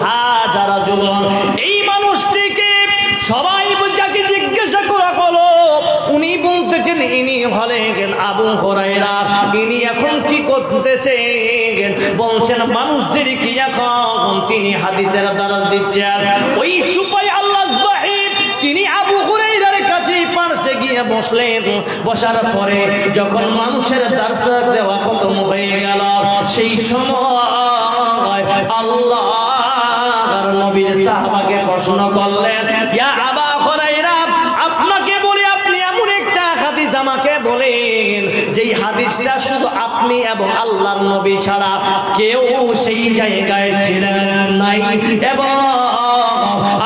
হাজার যুবক, এই মানুষটিকে সবাই যাকে জিজ্ঞাসা করা হলো উনি বলতেছেন ইনি হলেন আবু হুরায়রা। ইনি এখন কি করতেছেন? বলছেন মানুষদের কি এখন তিনি হাদিসের দ্বারা দিচ্ছেন। ওই সুপাই আল্লাহ তিনি আবু হুরায়রার কাছে পাশে গিয়ে বসলেন। বসার পরে যখন মানুষের দার্স দেওয়া খতম হয়ে গেল, সেই সময় আল্লাহর নবীর সাহাবাকে প্রশ্ন করলেন, ইয়া আবু হুরায়রা, আপনাকে বলে আপনি এমন একটা হাদিস আমাকে বলেন যেই হাদিসটা শুধু আপনি এবং আল্লাহর নবী ছাড়া কেউ সেই জায়গায় ছিলেন নাই, এবং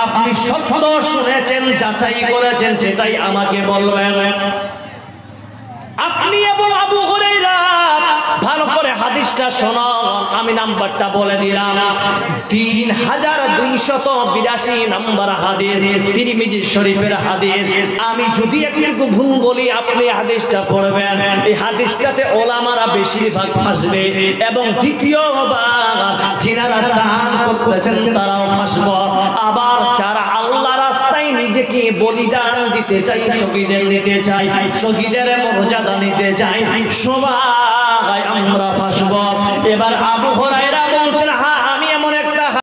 আপনি সত্য শুনেছেন, যাচাই করেছেন, সেটাই আমাকে বলবেন। আপনি এবং আবু হুরায়রা ভালো করে হাদিসটা শোনান। আমি নাম্বারটা বলে দিলাম, 3282 নাম্বার হাদিস, তিরমিজি শরীফের হাদিস। আমি যদি একটু ভুল বলি আপনি হাদিসটা পড়বেন। এই হাদিসটাতে ওলামারা বেশিরভাগ ফাঁসবে, এবং দ্বিতীয়বার যিনারা দান করতেছেন তারাও ফাঁসব। আবার যারা আল্লাহ রাস্তায় নিজেকে বলিদান দিতে চাই, শহীদের নিতে চাই, শহীদের মর্যাদা নিতে চাই, সবাই আমরা ফাঁসব। এবার আবু হুরায়রা